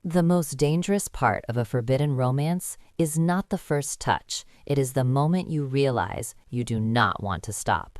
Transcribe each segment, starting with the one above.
The most dangerous part of a forbidden romance is not the first touch, it is the moment you realize you do not want to stop.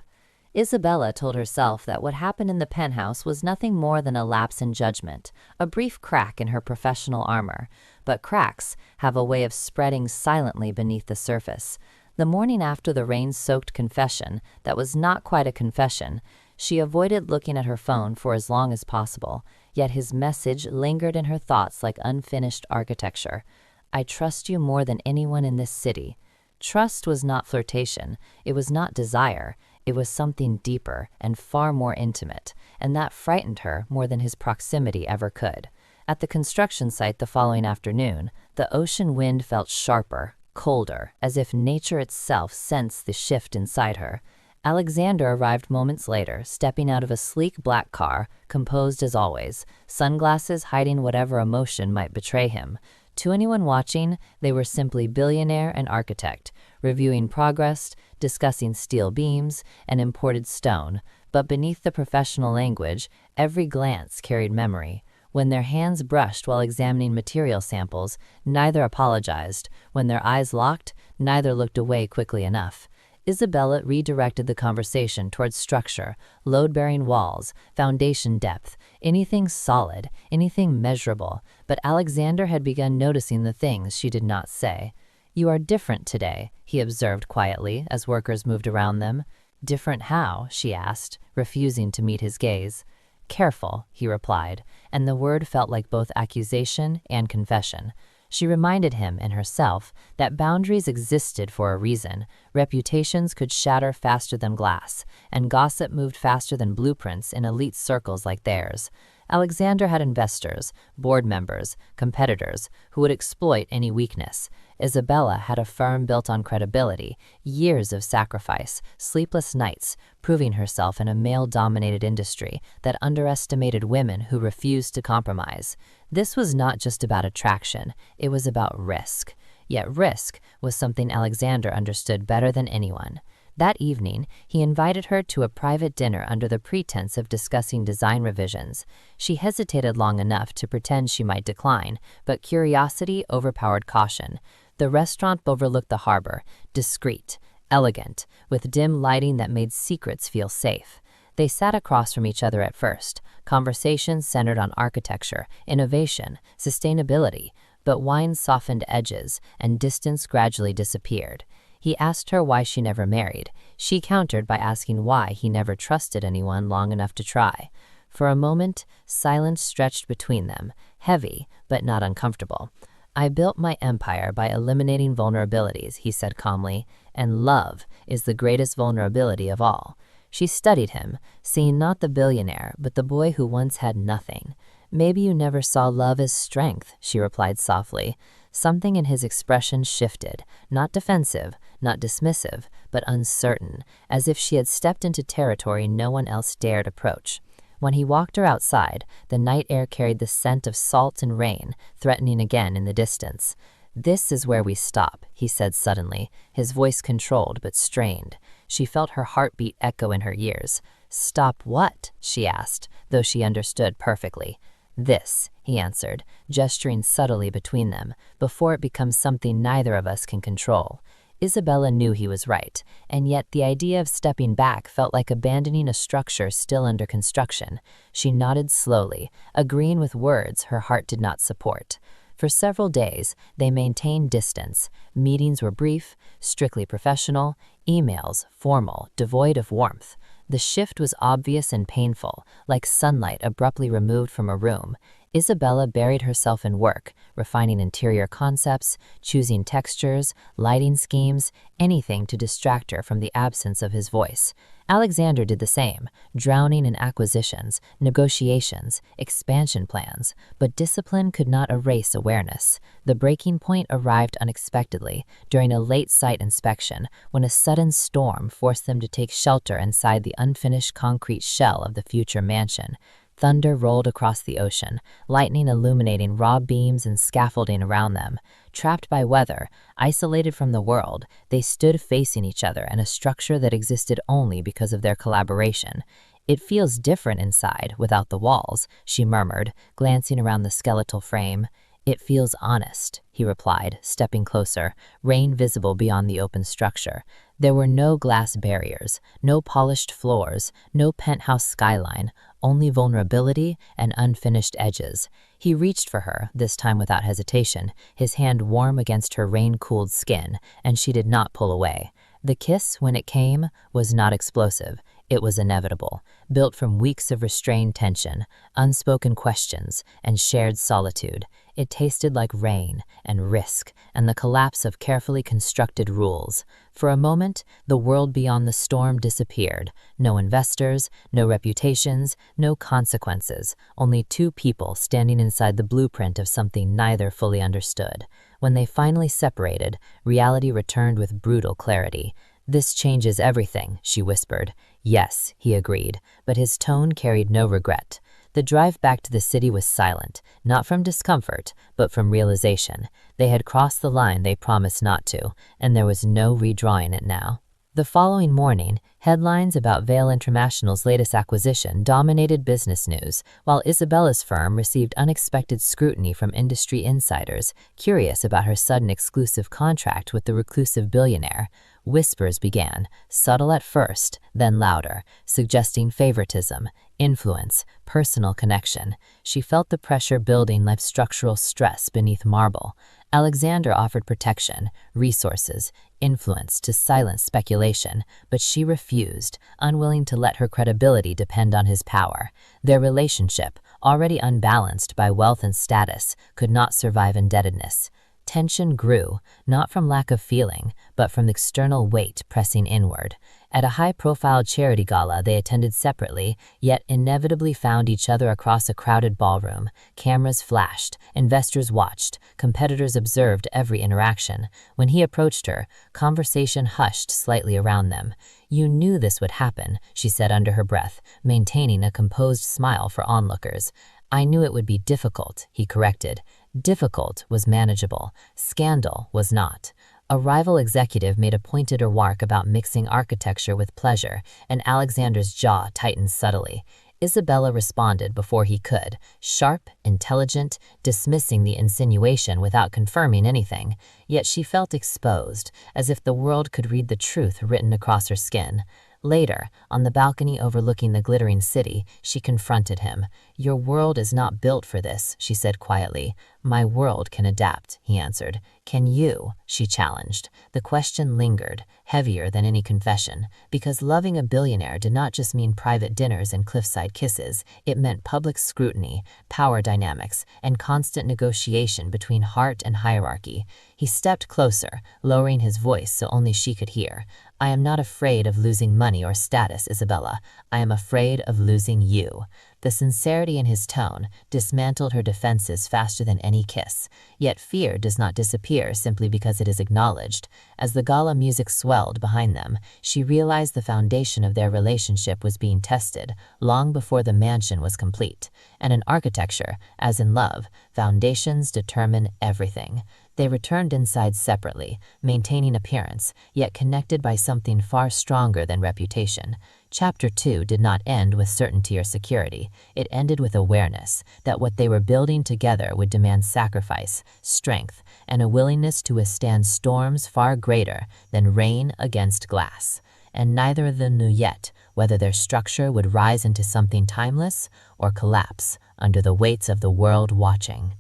Isabella told herself that what happened in the penthouse was nothing more than a lapse in judgment, a brief crack in her professional armor. But cracks have a way of spreading silently beneath the surface. The morning after the rain-soaked confession that was not quite a confession, she avoided looking at her phone for as long as possible, yet his message lingered in her thoughts like unfinished architecture. "I trust you more than anyone in this city." Trust was not flirtation, it was not desire, it was something deeper and far more intimate, and that frightened her more than his proximity ever could. At the construction site the following afternoon, the ocean wind felt sharper, colder, as if nature itself sensed the shift inside her. Alexander arrived moments later, stepping out of a sleek black car, composed as always, sunglasses hiding whatever emotion might betray him. To anyone watching, they were simply billionaire and architect, reviewing progress, discussing steel beams, and imported stone. But beneath the professional language, every glance carried memory. When their hands brushed while examining material samples, neither apologized. When their eyes locked, neither looked away quickly enough. Isabella redirected the conversation towards structure, load-bearing walls, foundation depth, anything solid, anything measurable, but Alexander had begun noticing the things she did not say. "You are different today," he observed quietly as workers moved around them. "Different how?" she asked, refusing to meet his gaze. "Careful," he replied, and the word felt like both accusation and confession. She reminded him and herself that boundaries existed for a reason. Reputations could shatter faster than glass, and gossip moved faster than blueprints in elite circles like theirs. Alexander had investors, board members, competitors who would exploit any weakness. Isabella had a firm built on credibility, years of sacrifice, sleepless nights, proving herself in a male-dominated industry that underestimated women who refused to compromise. This was not just about attraction, it was about risk. Yet risk was something Alexander understood better than anyone. That evening, he invited her to a private dinner under the pretense of discussing design revisions. She hesitated long enough to pretend she might decline, but curiosity overpowered caution. The restaurant overlooked the harbor, discreet, elegant, with dim lighting that made secrets feel safe. They sat across from each other at first, conversations centered on architecture, innovation, sustainability, but wine softened edges, and distance gradually disappeared. He asked her why she never married. She countered by asking why he never trusted anyone long enough to try. For a moment, silence stretched between them, heavy but not uncomfortable. "I built my empire by eliminating vulnerabilities," he said calmly, "and love is the greatest vulnerability of all." She studied him, seeing not the billionaire, but the boy who once had nothing. "Maybe you never saw love as strength," she replied softly. Something in his expression shifted, not defensive, not dismissive, but uncertain, as if she had stepped into territory no one else dared approach. When he walked her outside, the night air carried the scent of salt and rain, threatening again in the distance. "This is where we stop," he said suddenly, his voice controlled but strained. She felt her heartbeat echo in her ears. "Stop what?" she asked, though she understood perfectly. "This," he answered, gesturing subtly between them, "before it becomes something neither of us can control." Isabella knew he was right, and yet the idea of stepping back felt like abandoning a structure still under construction. She nodded slowly, agreeing with words her heart did not support. For several days, they maintained distance. Meetings were brief, strictly professional, emails formal, devoid of warmth. The shift was obvious and painful, like sunlight abruptly removed from a room. Isabella buried herself in work, refining interior concepts, choosing textures, lighting schemes, anything to distract her from the absence of his voice. Alexander did the same, drowning in acquisitions, negotiations, expansion plans, but discipline could not erase awareness. The breaking point arrived unexpectedly, during a late site inspection, when a sudden storm forced them to take shelter inside the unfinished concrete shell of the future mansion. Thunder rolled across the ocean, lightning illuminating raw beams and scaffolding around them. Trapped by weather, isolated from the world, they stood facing each other in a structure that existed only because of their collaboration. "It feels different inside, without the walls," she murmured, glancing around the skeletal frame. "It feels honest," he replied, stepping closer, rain visible beyond the open structure. There were no glass barriers, no polished floors, no penthouse skyline, only vulnerability and unfinished edges. He reached for her, this time without hesitation, his hand warm against her rain-cooled skin, and she did not pull away. The kiss, when it came, was not explosive. It was inevitable, built from weeks of restrained tension, unspoken questions, and shared solitude. It tasted like rain and risk and the collapse of carefully constructed rules. For a moment, the world beyond the storm disappeared. No investors, no reputations, no consequences, only two people standing inside the blueprint of something neither fully understood. When they finally separated, reality returned with brutal clarity. "This changes everything," she whispered. "Yes," he agreed, but his tone carried no regret. The drive back to the city was silent, not from discomfort, but from realization. They had crossed the line they promised not to, and there was no redrawing it now. The following morning, headlines about Vale International's latest acquisition dominated business news, while Isabella's firm received unexpected scrutiny from industry insiders, curious about her sudden exclusive contract with the reclusive billionaire. Whispers began, subtle at first, then louder, suggesting favoritism, influence, personal connection. She felt the pressure building like structural stress beneath marble. Alexander offered protection, resources, influence to silence speculation, but she refused, unwilling to let her credibility depend on his power. Their relationship, already unbalanced by wealth and status, could not survive indebtedness. Tension grew, not from lack of feeling, but from external weight pressing inward. At a high-profile charity gala they attended separately, yet inevitably found each other across a crowded ballroom. Cameras flashed, investors watched, competitors observed every interaction. When he approached her, conversation hushed slightly around them. "You knew this would happen," she said under her breath, maintaining a composed smile for onlookers. "I knew it would be difficult," he corrected. Difficult was manageable, scandal was not. A rival executive made a pointed remark about mixing architecture with pleasure, and Alexander's jaw tightened subtly. Isabella responded before he could, sharp, intelligent, dismissing the insinuation without confirming anything. Yet she felt exposed, as if the world could read the truth written across her skin. Later, on the balcony overlooking the glittering city, she confronted him. "Your world is not built for this," she said quietly. "My world can adapt," he answered. "Can you?" she challenged. The question lingered, heavier than any confession, because loving a billionaire did not just mean private dinners and cliffside kisses. It meant public scrutiny, power dynamics, and constant negotiation between heart and hierarchy. He stepped closer, lowering his voice so only she could hear. "I am not afraid of losing money or status, Isabella. I am afraid of losing you." The sincerity in his tone dismantled her defenses faster than any kiss. Yet fear does not disappear simply because it is acknowledged. As the gala music swelled behind them, she realized the foundation of their relationship was being tested long before the mansion was complete. And in architecture, as in love, foundations determine everything. They returned inside separately, maintaining appearance, yet connected by something far stronger than reputation. Chapter 2 did not end with certainty or security. It ended with awareness that what they were building together would demand sacrifice, strength, and a willingness to withstand storms far greater than rain against glass. And neither of them knew yet whether their structure would rise into something timeless or collapse under the weights of the world watching.